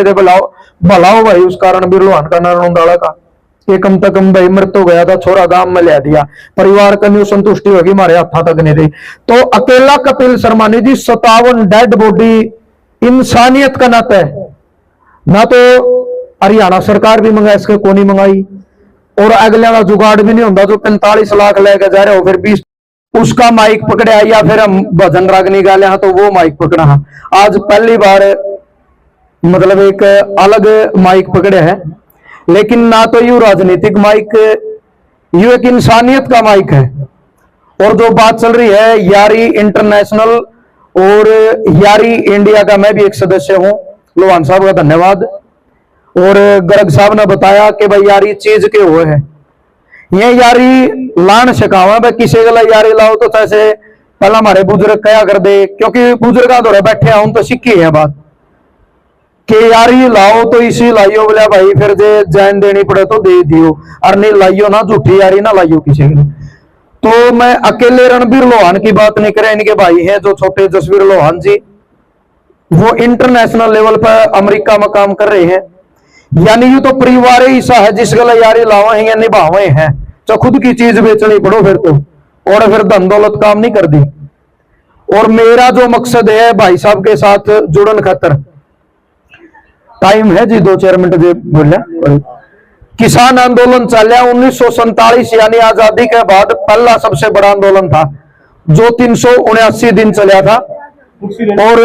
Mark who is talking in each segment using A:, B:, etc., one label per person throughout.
A: भला हो भाई उसका रणबीर लोहान का नारनौंदाला का, ये कम तक कम भाई मृत हो गया था, छोरा गांव में ले दिया, परिवार का न्यू संतुष्टि होगी, हमारे हाथा तक नहीं रही। तो अकेला कपिल शर्मा ने जी 57 डेड बॉडी इंसानियत का नाता है ना, तो हरियाणा सरकार भी मंगाई इसके को नहीं मंगाई, और अगले का जुगाड़ भी नहीं होता जो 45 लाख लेके जा रहे हो, फिर 20 उसका माइक पकड़े या फिर हम भजन रागनी गाले हाँ तो वो माइक पकड़ा। आज पहली बार मतलब एक अलग माइक पकड़े हैं, लेकिन ना तो यू राजनीतिक माइक, यू एक इंसानियत का माइक है। और जो बात चल रही है यारी इंटरनेशनल और यारी इंडिया का, मैं भी एक सदस्य हूं, लोहान साहब का धन्यवाद। और गर्ग साहब ने बताया कि भाई यारी चीज के हुए है, ये यारी लान सकावा भाई, किसी गला यारी लाओ तो ऐसे पहला हमारे बुजुर्ग कया कर दे, क्योंकि बुजुर्ग दौरे बैठे हम तो सीखी है बात कि यारी लाओ तो इसी लाइयो बोला भाई, फिर जे जान देनी पड़े तो दे दियो, और नहीं लाइयो ना, झूठी यारी ना लाइयो किसी के। तो मैं अकेले रणबीर लोहान की बात नहीं करें, इनके भाई हैं जो छोटे जसवीर लोहान जी, वो इंटरनेशनल लेवल पर अमेरिका में काम कर रहे हैं। यानी ये तो परिवार ही ऐसा है जिस गला यारी लावा है या निभावे हैं, तो खुद की चीज बेचनी पड़ो फिर तो, और फिर धन दौलत काम नहीं कर दी। और मेरा जो मकसद है भाई साहब के साथ जुड़न खातर, टाइम है जी 2-4 मिनट जो बोलिया, किसान आंदोलन चलिया 1947 यानी आजादी के बाद पहला सबसे बड़ा आंदोलन था जो 379 दिन चलिया था। और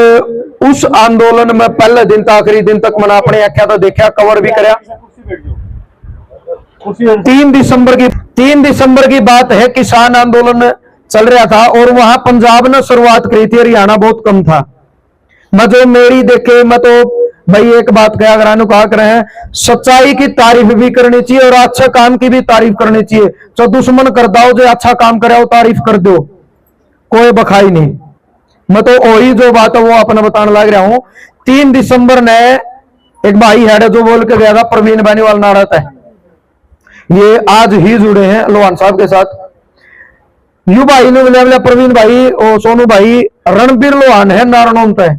A: उस आंदोलन में पहले दिन तक आखिरी दिन तक मैंने अपने आख्या तो देखा, कवर भी कराया। 3 दिसंबर की बात है, किसान आंदोलन चल रहा था और वहां पंजाब ने शुरुआत करी थी, हरियाणा बहुत कम था। मैं जो मेरी देखे, मैं तो भाई एक बात कहा अगर कहा कर रहे हैं, सच्चाई की तारीफ भी करनी चाहिए और अच्छे काम की भी तारीफ करनी चाहिए। जो दुश्मन कर दो, जो अच्छा काम करे वो तारीफ कर दो, कोई बखाई नहीं। मैं तो वही जो बात है वो अपने बताने लग रहा हूं। 3 दिसंबर ने एक भाई है जो बोल के गया था, प्रवीण बेनीवाल नाराज है, ये आज ही जुड़े हैं लोहान साहब के साथ। यू भाई ने बोला प्रवीण भाई और सोनू भाई, रणबीर लोहान है नारायण है।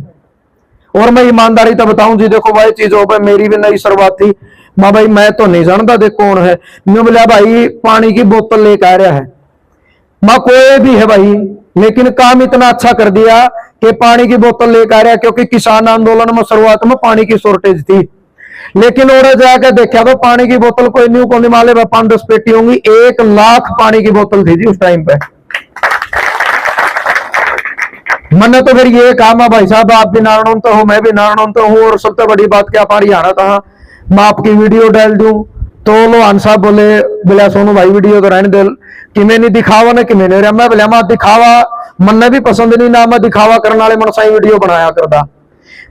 A: और मैं ईमानदारी तो बताऊं जी, देखो भाई चीजों पर मेरी भी नई शुरुआत थी, मां भाई मैं तो नहीं जानता देख कौन है। मैं बोला भाई पानी की बोतल लेकर आ रहा है, मां कोई भी है भाई, लेकिन काम इतना अच्छा कर दिया कि पानी की बोतल लेकर आ रहा, क्योंकि किसान आंदोलन में शुरुआत में पानी की शॉर्टेज थी। लेकिन और जाकर देखा तो पानी की बोतल कोई न्यू को माले 5-10 पेटी होंगी, 1 लाख पानी की बोतल थी जी उस टाइम पे। मैंने तो फिर ये कहा मैं भाई साहब आप भी नारायण तो हो, मैं भी नारायण तो हूं, और सबसे बड़ी बात क्या पानी आना था, मैं आपकी वीडियो डाल दूं। तो लोहान साहब बोले सोनू भाई वीडियो तो रहने दे, कि मैं नहीं दिखावा ना कि मैंने रहा, मैं बोला मैं दिखावा मन भी पसंद नहीं ना, मैं दिखावा करने वाले मन सा वीडियो बनाया करता।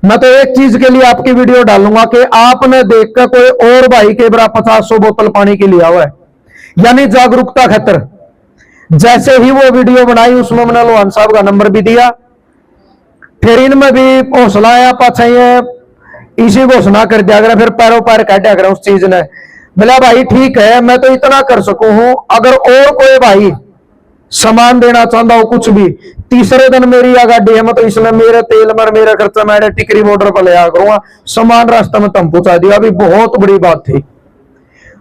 A: मैं तो एक चीज के लिए आपकी वीडियो डालूंगा कि आपने देखकर कोई और भाई के बरा 50-100 बोतल पानी की लिया हुआ है, यानी जागरूकता खातर। जैसे ही वो वीडियो बनाई उसमें मैंने लोहान साहब का नंबर भी दिया, फिर इनमें भी हौसला आया, पाछा इसी घोषणा कर दिया करें, फिर पैरों पैर काटा करें उस चीज ने। बोला भाई ठीक है मैं तो इतना कर सकूं हूं, अगर और कोई भाई सामान देना चाहता हो कुछ भी, तीसरे दिन मेरी यह गाड़ी है, मैं तो इसलिए मेरे तेल में मेरा खर्चा मैं टिकरी बॉर्डर पर ले आ करूंगा, सामान रास्ते में तुम पहुंचा दिया, अभी बहुत बड़ी बात थी।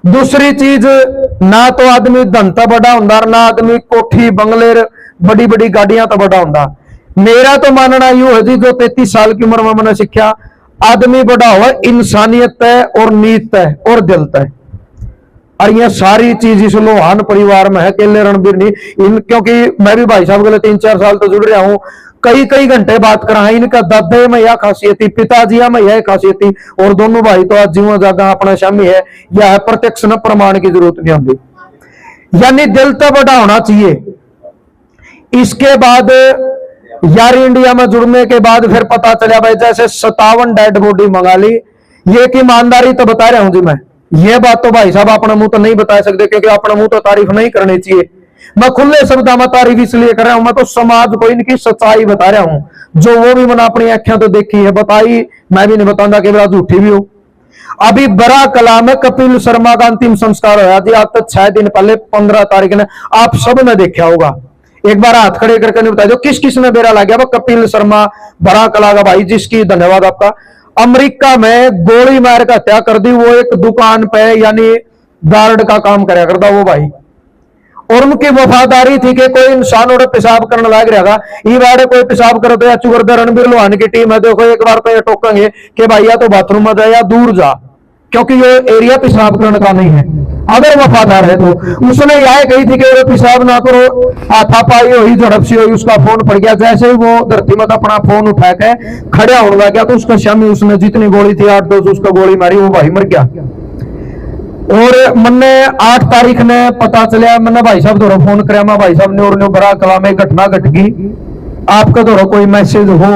A: दूसरी चीज, ना तो आदमी धनता बड़ा होंदा, ना आदमी कोठी बंगले बड़ी बड़ी गाड़ियां तो बड़ा होंदा। मेरा तो मानना यू है जी, जो 33 साल की उम्र में मैंने सीखा, आदमी बड़ा हुआ इंसानियत है और नीयत है और दिल है, और ये सारी चीज इस लोहान परिवार में है, अकेले रणबीर नहीं। क्योंकि मैं भी भाई साहब के लिए 3-4 साल तो जुड़ रहा हूं, कई घंटे बात करा है। इनका दादे में यह खासियत थी, पिताजी में यह खासियत थी, और दोनों भाई तो आज जीवन ज्यादा अपना शामी है, यह प्रत्यक्ष न प्रमाण की जरूरत नहीं होती, यानी दिल तो बड़ा होना चाहिए। इसके बाद यार इंडिया में जुड़ने के बाद फिर पता चला भाई जैसे 57 डेड बॉडी मंगा ली। ये की ईमानदारी तो बता रहा हूं जी मैं, ये बात तो भाई साहब अपने मुंह तो नहीं बता सकते, क्योंकि अपने मुंह तो तारीफ नहीं करनी चाहिए। मैं खुले शब्दों में तारीफ इसलिए कर रहा हूं, मैं तो समाज को इनकी सच्चाई बता रहा हूं, जो वो भी मैंने अपनी आंखें तो देखी है, बताई मैं भी नहीं बताऊंगा कि बड़ा झूठी भी हो। अभी बड़ा कला में कपिल शर्मा का अंतिम संस्कार होया जी, आज तक 6 दिन पहले 15 तारीख ने, आप सब ने देखा होगा। एक बार हाथ खड़े करके नहीं बताया जो किस किस ने बेरा लग गया, कपिल शर्मा बड़ा कला का भाई, जिसकी धन्यवाद आपका। अमेरिका में गोली मार कर हत्या कर दी। वो एक दुकान पे यानी गार्ड का काम कराया करता वो भाई, और उनकी वफादारी थी कि कोई इंसान और पेशाब करने लाग रहेगा, ये बारे कोई पेशाब करे तो या चुगरदा रणबीर लोहान की टीम है, देखो एक बार तो ये टोकेंगे कि भाई या तो बाथरूम में जा या दूर जा, क्योंकि ये एरिया पेशाब करने का नहीं है। अगर वफादार है तो उसने यह कही थी कि वो पेशाब ना करो, हाथापाई हुई, झड़प सी हुई, उसका फोन पड़ गया। जैसे ही वो धरती में अपना फोन उठा के खड़ा होने लग गया तो उसका शामी उसने जितनी गोली थी 8 डोज उसका गोली मारी, वो भाई मर गया। और मैंने 8 तारीख ने पता चलिया, मैंने भाई साहब दोनों फोन कराया, मैं भाई साहब ने और बड़ा कला में घटना घट गई, आपका दोनों कोई मैसेज हो,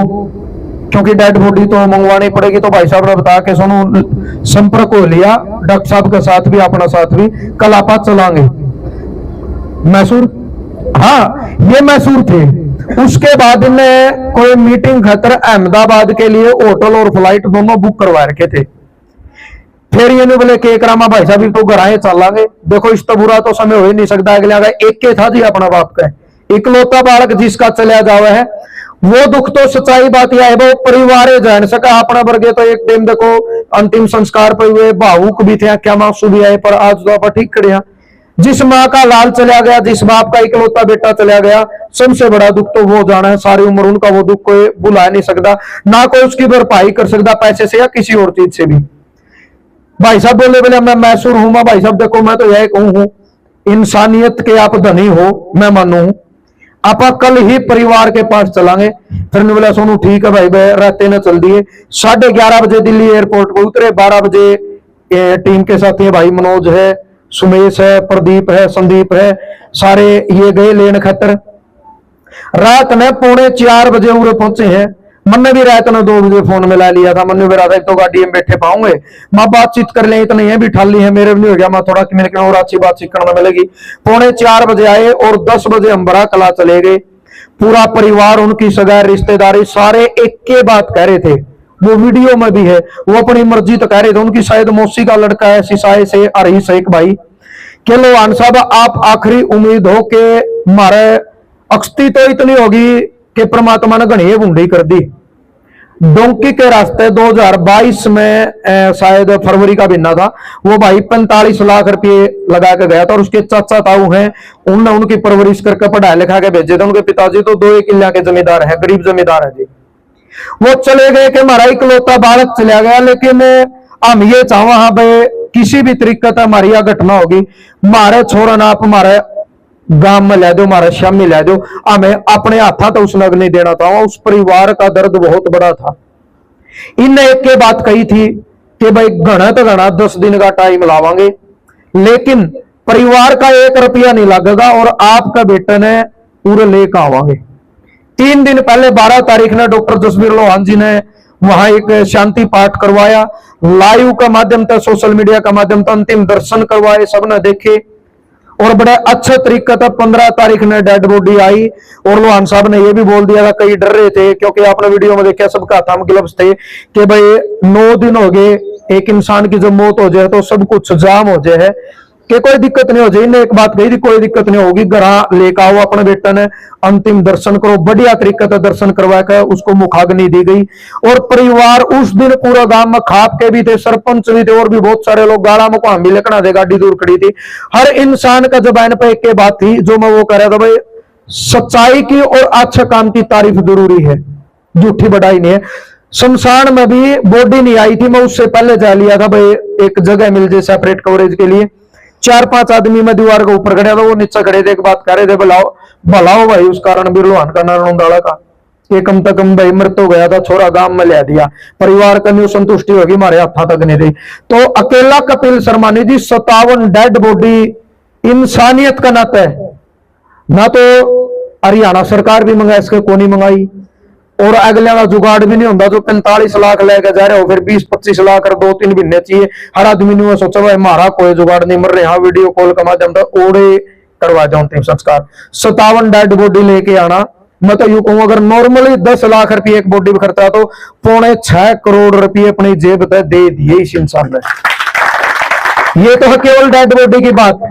A: क्योंकि डेड बॉडी तो मंगवानी पड़ेगी। तो भाई साहब ने बता के सोनू संपर्क हो लिया डॉक्टर साहब के साथ भी, अपना साथ भी, कल आप चलांगे मैसूर। हाँ ये मैसूर थे। उसके बाद इन्हें कोई मीटिंग खातर अहमदाबाद के लिए होटल और फ्लाइट दोनों बुक करवा रखे थे। फिर ये नहीं बोले के करामा भाई साहब तो घर आए चलांगे। देखो इस तो बुरा तो समय हो ही नहीं सकता। अगले आ एक के था जी अपना बाप का इकलौता बालक जिसका चलिया जावा है, वो दुख तो सच्चाई बात यह है वो परिवार जान सका अपना वर्गे। तो एक टाइम देखो अंतिम संस्कार पर हुए भावुक भी थे, क्या मासू भी आए, पर आज तो आप ठीक खड़िया। जिस माँ का लाल चला गया, जिस बाप का इकलौता बेटा चला गया, सबसे बड़ा दुख तो वो जाना है। सारी उम्र उनका वो दुख कोई बुला नहीं सकता, ना कोई उसकी भरपाई कर सकता पैसे से या किसी और चीज से भी। भाई साहब बोले बोले मैं मैसूर हूं। मैं भाई साहब देखो मैं तो यह कहूं इंसानियत के आप धनी हो, मैं मानू हूं। आप कल ही परिवार के पास चलांगे। फिर ने बोला सोनू ठीक है भाई, रहते न चल दिए। 11:30 बजे दिल्ली एयरपोर्ट पर उतरे। 12 बजे टीम के साथ ये भाई मनोज है, सुमेश है, प्रदीप है, संदीप है, सारे ये गए लेन खतर। रात में 3:45 बजे उरे पहुंचे हैं। मैंने भी रात में 2 बजे फोन मिला लिया था। मैंने भी रात तो गाड़ी में बैठे पाऊंगे, माँ बातचीत कर ले, इतनी है भी ठाली है मेरे भी नहीं हो गया। मैं थोड़ा कि मैंने और अच्छी बातचीत करना मिलेगी। 3:45 बजे आए और 10 बजे हम बड़ा कला चले गए। पूरा परिवार, उनकी सगाई, रिश्तेदारी सारे एक के बात कह रहे थे। वो वीडियो में भी है, वो अपनी मर्जी तो कह रहे थे। उनकी शायद मौसी का लड़का है सिसाए से अरही एक भाई के लोहान साहब, आप आखिरी उम्मीद हो कि हमारे अक्ति तो इतनी होगी कि परमात्मा ने घनी बूंदी कर दी। डोंकी के रास्ते 2022 में शायद फरवरी का महीना था, वो भाई 45 लाख रुपए लगा के गया था। और उसके चाचा ताऊ हैं, उनने उनकी परवरिश करके पढ़ाई लिखा के भेजे थे। उनके पिताजी तो 2 किल्ला के जमींदार है, गरीब जमींदार है जी। वो चले गए कि हमारा इकलौता बालक चला गया। लेकिन हम ये चाहो हाँ भाई किसी भी तरीके से हमारी यह घटना होगी, हमारे छोरा ना आप हमारे गांव में ले दो, हमारे श्याम में ले दो, हमें अपने हाथा तो उसने नहीं देना था। उस परिवार का दर्द बहुत बड़ा था। इनने एक के बात कही थी कि भाई घना तो घना 10 दिन का टाइम लावांगे, लेकिन परिवार का 1 रुपया नहीं लगेगा और आपका बेटे ने पूरे लेकर आवांगे। 3 दिन पहले 12 तारीख ने डॉक्टर जसवीर लोहान जी ने वहां एक शांति पाठ करवाया, लाइव का माध्यम था, सोशल मीडिया का माध्यम था, अंतिम दर्शन करवाए, सबने देखे और बड़े अच्छे तरीके था। 15 तारीख ने डेड बॉडी आई और लोहान साहब ने यह भी बोल दिया था, कई डर रहे थे क्योंकि आपने वीडियो में देखा सबका हाथ में ग्लव्स थे कि भाई 9 दिन हो गए, एक इंसान की जब मौत हो जाए तो सब कुछ जाम हो जाए है कि कोई दिक्कत नहीं हो जाए। इन्हें एक बात कही थी कोई दिक्कत नहीं होगी, घर लेकर आओ अपने बेटे ने, अंतिम दर्शन करो। बढ़िया तरीके से दर्शन करवा कर उसको मुखाग्नि दी गई। और परिवार उस दिन पूरा गांव में खाप के भी थे, सरपंच भी थे और भी बहुत सारे लोग। गाड़ा में को भी लेकर दे, गाड़ी दूर खड़ी थी। हर इंसान का जबान पे एक बात थी जो मैं वो कह रहा था, भाई सच्चाई की और अच्छे काम की तारीफ जरूरी है, झूठी बढ़ाई नहीं है। शमशान में भी बॉडी नहीं आई थी, मैं उससे पहले जा लिया था भाई एक जगह मिल जाए सेपरेट कवरेज के लिए। 4-5 आदमी में दीवार के ऊपर खड़े थे, वो नीचे खड़े थे, एक बात कह रहे थे, भलाओ भाई उस कारण बिरलोहान का नारायण का ये कम तक कम भाई मृत हो गया था, छोरा गांव में ले दिया, परिवार का न्यू संतुष्टि होगी, हमारे हाथा तक नहीं दी। तो अकेला कपिल शर्मा ने जी 57 डेड बॉडी इंसानियत का नाता है ना। तो हरियाणा सरकार भी मंगाई, इसके को नहीं मंगाई। और अगले का जुगाड़ भी नहीं होता जो 45 लाख लेकर जा रहे हो, फिर 20-25 लाख और 2-3 महीने चाहिए। हर आदमी ने सोचा भाई हमारा कोई जुगाड़ नहीं, मर रहे हैं वीडियो कॉल का माध्यम से ओढ़े करवा जाओ अंतिम संस्कार। 57 डेड बॉडी लेके आना, मैं तो यूं कहूं अगर नॉर्मली 10 लाख रुपये एक बॉडी में खर्चा तो 6.25 करोड़ रुपये अपनी जेब तक दे दिए इस इंसान ने। ये तो है केवल डेड बॉडी की बात।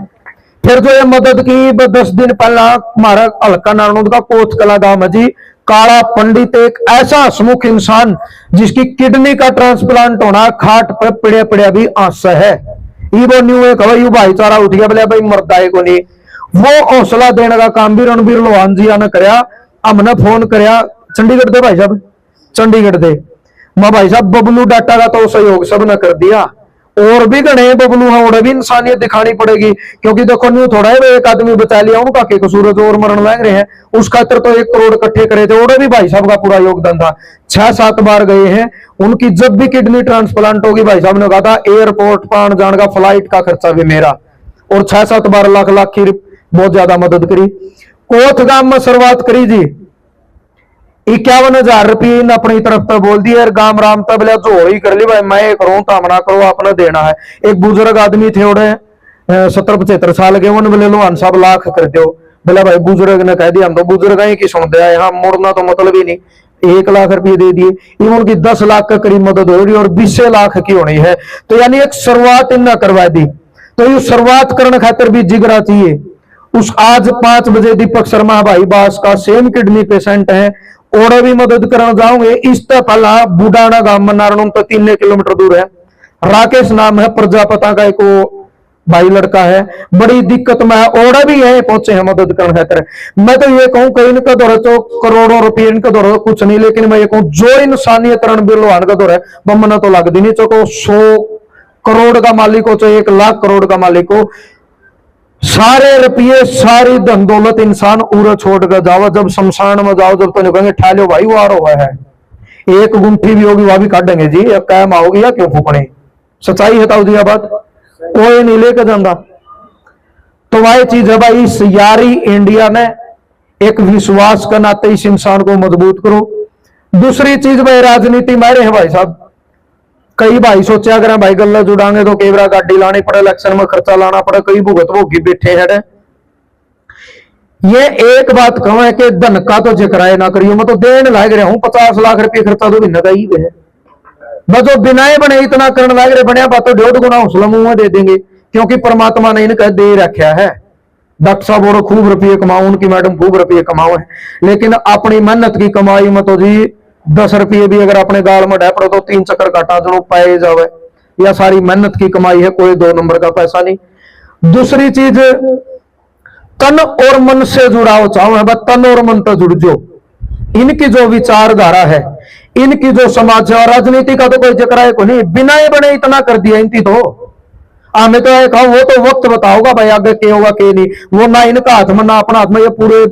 A: फिर जो ये मदद की 10 दिन पहला हमारा हल्का नारायण का कोच कला गांव में जी काला पंडित एक ऐसा हसमुख इंसान जिसकी किडनी का ट्रांसप्लांट होना खाट पर पड़े पड़े भी आशा है। वो न्यू एक यू भाईचारा उठ गया बोले भाई मरदा है को नहीं। वो हौसला देने का काम भी रणबीर लोहान जी ने करया। हमने फोन करया चंडीगढ़ दे भाई साहब, चंडीगढ़ दे मैं भाई साहब बबलू डाटा का तो सहयोग सब ने कर दिया। और भी गणे बबलू हैं, और भी इंसानियत दिखानी पड़ेगी क्योंकि देखो न्यू थोड़ा है एक आदमी बचा लिया उनका के कसूर और मरण लग रहे हैं। उस खातर तो 1 करोड़ इकट्ठे करे थे, और भी भाई साहब का पूरा योगदान था। 6-7 बार गए हैं। उनकी जब भी किडनी ट्रांसप्लांट होगी भाई साहब ने कहा था एयरपोर्ट पर जाने का फ्लाइट का खर्चा भी मेरा, और 6-7 बार लाख की बहुत ज्यादा मदद करी। कोथ गांव में शुरुआत करी जी, 51,000 रुपये इन अपनी तरफ तो बोल दिया। गांव राम तब बोले जो ही कर ली भाई, मैं करूं तामना करो आपने देना है। एक बुजुर्ग आदमी थे उड़े 70-75 साल के, उन्होंने बोले लोहान साहब लाख कर दो। बोला भाई बुजुर्ग ने कह दिया हम तो बुजुर्ग ही की सुनते आए, हम मुड़ना तो मतलब ही नहीं। 1 लाख रुपये दे दिए। उनकी 10 लाख का करीब मदद हो रही और 20 लाख की होनी है। तो यानी एक शुरुआत इन करवा दी। तो ये शुरुआत करने खातिर भी जिगरा चाहिए। उस आज 5 बजे दीपक शर्मा भाई बास का सेम किडनी पेशेंट है, और भी मदद करना जाओगे। इस पहला बुडाना गांव में नारायण तो 3 किलोमीटर दूर है। राकेश नाम है प्रजापता का एक भाई लड़का है, बड़ी दिक्कत में है, और भी है पहुंचे हैं मदद करने खातिर। मैं तो ये कहूं कहीं इनका दौर तो करोड़ों रुपये इनका दौर कुछ नहीं, लेकिन मैं ये कहूं जो इंसानियत रणबीर लोहान का दौर है बमना तो लग दी नहीं। चो 100 करोड़ का मालिक हो चाहे 1 लाख करोड़ का मालिक हो, सारे रुपये सारी धन दौलत इंसान उड़ छोड़ कर जाओ। जब शमशान में जाओ जब तो नहीं कहेंगे ठा लो भाई वो आ रहा है, 1 गुंठी भी होगी वह भी काटेंगे जी, या कैम आओगी या क्यों फूकने। सच्चाई है ताऊ जी बात, कोई नहीं लेकर जाता। तो वही चीज है भाई, इस यारी इंडिया ने एक विश्वास के नाते इस इंसान को मजबूत करो। दूसरी चीज भाई राजनीति मारे हैं भाई साहब। कई भाई सोचा करें भाई गल्ला जुड़ांगे तो केवरा गाड़ी लानी पड़े, इलेक्शन में खर्चा लाना पड़े, कई भुगत भोगी बैठे है। ये एक बात कहूं है कि धन का तो जिक्र ना करियो, मैं तो देने लाग रहा हूं 50 लाख रुपये खर्चा तो बिना ही है। बस जो बिनाए बने इतना करने लाग रहे बने बात तो 1.5 गुना हौसला मुंह में दे देंगे, क्योंकि परमात्मा ने इनका दे रखा है। डॉक्टर साहब और खूब रुपये कमाओ, उनकी मैडम खूब रुपये कमाओ है, लेकिन अपनी मेहनत की कमाई में तो जी 10 रुपये भी अगर अपने गाल में ढेपड़ो तो 3 चक्कर काटा जरूर पाए जावे। या सारी मेहनत की कमाई है, कोई 2 नंबर का पैसा नहीं। दूसरी चीज तन और मन से जुड़ाओ चाहो है, तन और मन तो जुड़ जो। इनकी जो विचारधारा है, इनकी जो समाज है, और राजनीति का तो कोई जिक्र है को नहीं, बिना बने इतना कर दिया इनकी तो हमें तो कहा वो तो वक्त बताओगा भाई आगे क्या होगा क्या नहीं। वो ना इनका हाथ में ना अपना हाथ में, ये पूरे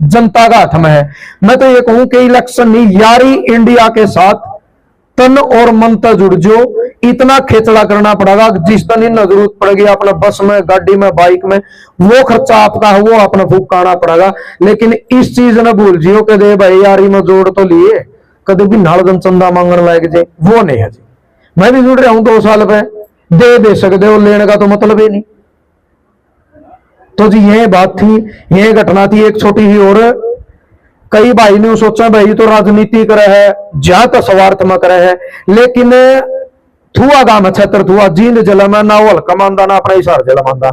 A: जनता का हाथ में है। मैं तो ये कहूं कि इलेक्शन नहीं, यारी इंडिया के साथ तन और मन तक जुड़ जो। इतना खेचड़ा करना पड़ेगा जिस तन इन जरूरत पड़ेगी अपने बस में, गाड़ी में, बाइक में, वो खर्चा आपका है वो अपना फूकाना पड़ेगा। लेकिन इस चीज न भूल जियो कि दे भाई यारी में जोड़ तो लिए कभी भी नालगन चंदा मांगने लायक जे, वो नहीं है जी। मैं भी जुड़ रहा हूं 2 साल पे, दे सकते हो, लेने का तो मतलब ही नहीं। तो जी ये बात थी, ये घटना थी एक छोटी ही। और कई भाई ने सोचा भाई तो राजनीति करे है, ज्यादा स्वार्थ में करे है, लेकिन थुआ गांव क्षेत्र थुआ जींद जिला में ना वो कमांदा ना अपना हिसार जिला मानदा,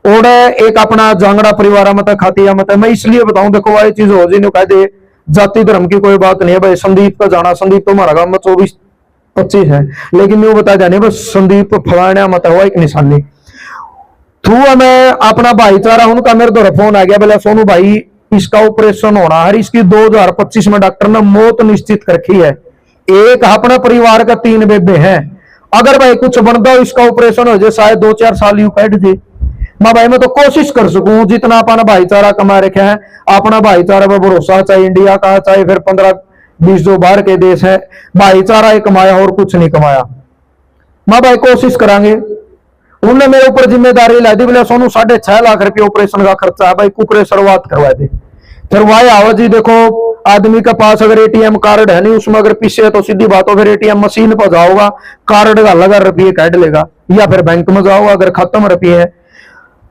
A: और एक अपना जांगड़ा परिवार मत खातिया मत। मैं इसलिए बताऊं देखो ये चीज हो जी कह दे जाति धर्म की कोई बात नहीं है भाई। संदीप का जाना, संदीप तो हमारा गांव में 24-25 है, लेकिन वो बता जाने बस संदीप फलाना मत हुआ एक निशानी थुआ में अपना भाईचारा उनका मेरे द्वारा फोन आ गया, बोला सोनू भाई इसका ऑपरेशन होना है, इसकी 2025 में डॉक्टर ने मौत निश्चित कर रखी है। एक अपना परिवार का 3 बेबे हैं, अगर भाई कुछ बनता हो इसका ऑपरेशन हो जाए शायद 2-4 साल यू कैट दे। मैं भाई मैं तो कोशिश कर सकूं जितना अपना भाईचारा कमा रखे हैं, अपना भाईचारा पर भरोसा, चाहे इंडिया का चाहे फिर 15-20 जो बाहर के देश है, भाईचारा ही कमाया और कुछ नहीं कमाया। मैं भाई कोशिश करांगे। उन्होंने मेरे ऊपर जिम्मेदारी ला दी, बोले सोनू 6.5 लाख रुपये ऑपरेशन का खर्चा है भाई, कुकरे शुरुआत करवा दे। फिर वाई आवा जी देखो आदमी के पास अगर एटीएम कार्ड है नहीं उसमें अगर पीछे है तो सीधी बात हो, फिर एटीएम मशीन पर जाओगा कार्ड का लगा रुपये काट लेगा, या फिर बैंक में जाओगा अगर खत्म रुपये है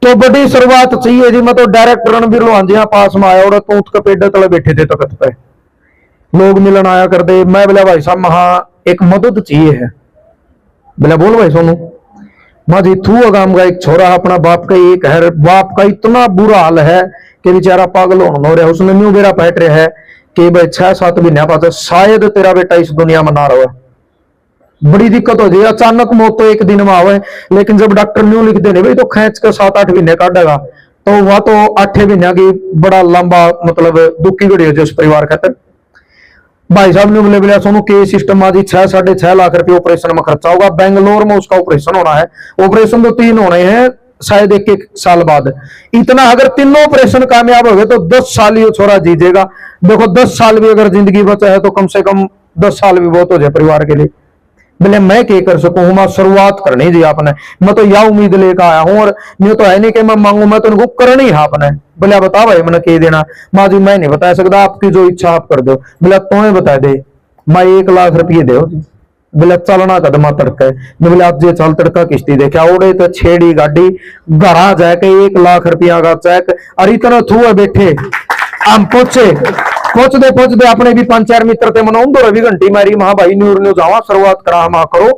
A: तो बड़ी शुरुआत चाहिए जी। मैं तो डायरेक्ट रणबीर लोहान जी पास में आया और तूत के पेड़ तले बैठे थे तख्त पे, लोग मिलन आया कर दे। मैं बोला भाई साहब वहां एक मदद चाहिए है। बोला बोल भाई सोनू। मैं जी थू गांव का एक छोरा अपना बाप का एक है, बाप का इतना बुरा हाल है कि बेचारा पागल होने हो रहा है, उसने न्यू बेरा पैट रहा है कि भाई 6-7 महीने बाद शायद तेरा बेटा इस दुनिया में ना रहे। बड़ी दिक्कत हो जाए, अचानक मौत तो एक दिन में आवे, लेकिन जब डॉक्टर न्यू लिख देने भाई तो खींच के 7-8 महीने काटेगा, तो वह तो 8 महीने की बड़ा लंबा मतलब दुख की घड़ी हो जाए उस परिवार खातर। भाई साहब ने बोले सोनू के सिस्टम आज 6-6.5 लाख रुपए ऑपरेशन में खर्चा होगा। बेंगलोर में उसका ऑपरेशन होना है, ऑपरेशन तो 3 होने हैं शायद एक साल बाद। इतना अगर तीनों ऑपरेशन कामयाब हो गए तो 10 साल ये छोरा जीजेगा। देखो 10 साल भी अगर जिंदगी बचा है तो कम से कम 10 साल भी बहुत हो जाए परिवार के लिए। बोले मैं क्या कर सकूं, मैं शुरुआत करनी जी आपने, मैं तो यह उम्मीद लेकर आया हूं, और नहीं तो है नहीं कि मैं मांगू, मैं तो उनको करनी है आपने। बोले बता भाई मैंने कह देना। माँ जी मैं नहीं बता सकता, आपकी जो इच्छा आप कर दो। बोले तुम्हें बता दे, मैं 1 लाख रुपये दो। बोले चलना कदमा तड़का है। बोले आज जे चल तड़का किश्ती देखा ओडे तो छेड़ी गाड़ी घर जाके 1 लाख रुपया का चेक, और इतना थू है बैठे हम पहुंचते अपने भी 5-4 मित्र थे मनाऊं दो रवि घंटी मारी महा भाई न्यूर न्यू जावा शुरुआत करा हम करो।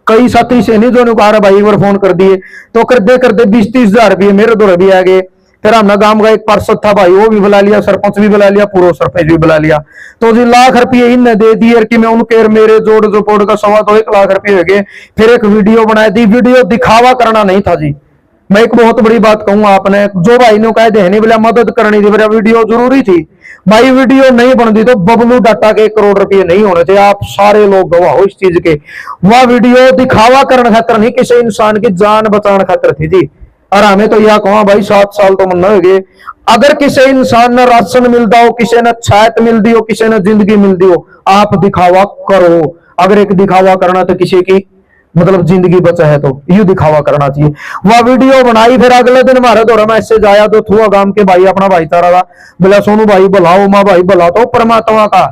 A: कई साथी से नहीं जो कहा भाई एक बार फोन कर दिए, तो करते 20-30 हजार रुपये मेरे दो रवि आ गए। फिर हमने गांव का एक पार्षद था भाई, वो भी बुला लिया, सरपंच भी बुला लिया, पूर्व सरपंच भी बुला लिया। तो जी लाख रुपये इनने दे दिए कि मैं उनके मेरे जोड़ जोड़ का 1.25 लाख रुपये हो गए। फिर एक वीडियो बनाई दी, वीडियो दिखावा करना नहीं था जी। मैं एक बहुत बड़ी बात कहूंगा, आपने जो भाई ने कह दे नहीं बोला मदद करनी थी, वीडियो जरूरी थी भाई। वीडियो नहीं बनती तो बबलू डाटा के 1 करोड़ रुपये नहीं होने थे। आप सारे लोग गवाह हो इस चीज के। वह वीडियो दिखावा करने खातर नहीं, किसी इंसान की जान बचाने खातर थी जी। और हमें तो यह कहा भाई 7 साल तो मन हो गए, अगर किसी इंसान ने राशन मिलता हो, किसी ने छायत मिलती हो, किसी ने जिंदगी मिलती हो, आप दिखावा करो। अगर एक दिखावा करना तो किसी की मतलब जिंदगी बचा है तो यू दिखावा करना चाहिए। वह वीडियो बनाई, फिर अगले दिन हमारे दौरा मैसेज आया तो थुआ गांव के भाई अपना भाईचारा था, बोला सोनू भाई बुलाओ, माँ भाई बुलाओ, तो परमात्मा का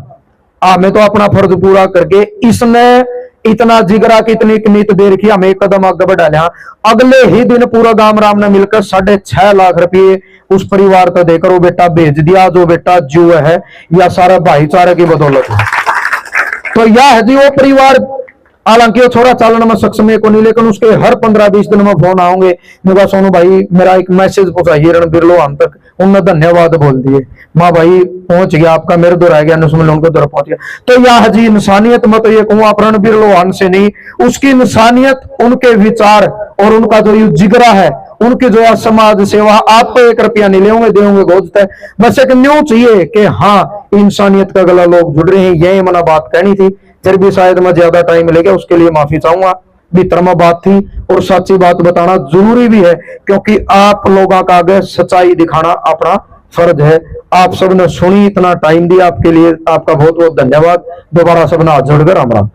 A: हमें तो अपना फर्ज पूरा करके इसने इतना जिगरा की इतनी नीत दे रखी, हमें एक कदम आगे बढ़ा लिया। अगले ही दिन पूरा गांव राम ने मिलकर 6.5 लाख रुपये उस परिवार को देकर वो बेटा भेज दिया, जो बेटा जो है या सारा भाईचारे की बदौलत है। तो यह है जी वो परिवार। हालांकि वो छोरा चालन में सक्षम है को नहीं, लेकिन उसके हर 15-20 दिन में फोन आओगे, मेरा सोनू भाई मेरा एक मैसेज पहुंचा हिरण बिरलो हम तक, उनने धन्यवाद बोल दिए, माँ भाई पहुंच गया आपका, मेरे दौर आ गया, नसुमन उनके दौर पहुंच गया। तो यह जी इंसानियत, मैं तो ये कहूँ आप रणबीर लोहान से नहीं, उसकी इंसानियत, उनके विचार और उनका जो जिगरा है, उनकी जो समाज सेवा, आपको 1 रुपया नहीं लेंगे देंगे गोजत है, बस एक न्यू चाहिए कि हाँ इंसानियत का गला लोग जुड़ रहे हैं। यही मैंने बात कहनी थी, फिर भी शायद मैं ज्यादा टाइम मिलेगा, उसके लिए माफी चाहूंगा। भीतर में बात थी और सच्ची बात बताना जरूरी भी है, क्योंकि आप लोगों का आगे सच्चाई दिखाना अपना फर्ज है। आप सबने सुनी, इतना टाइम दिया, आपके लिए आपका बहुत बहुत धन्यवाद। दोबारा सबने हाथ जोड़कर राम राम।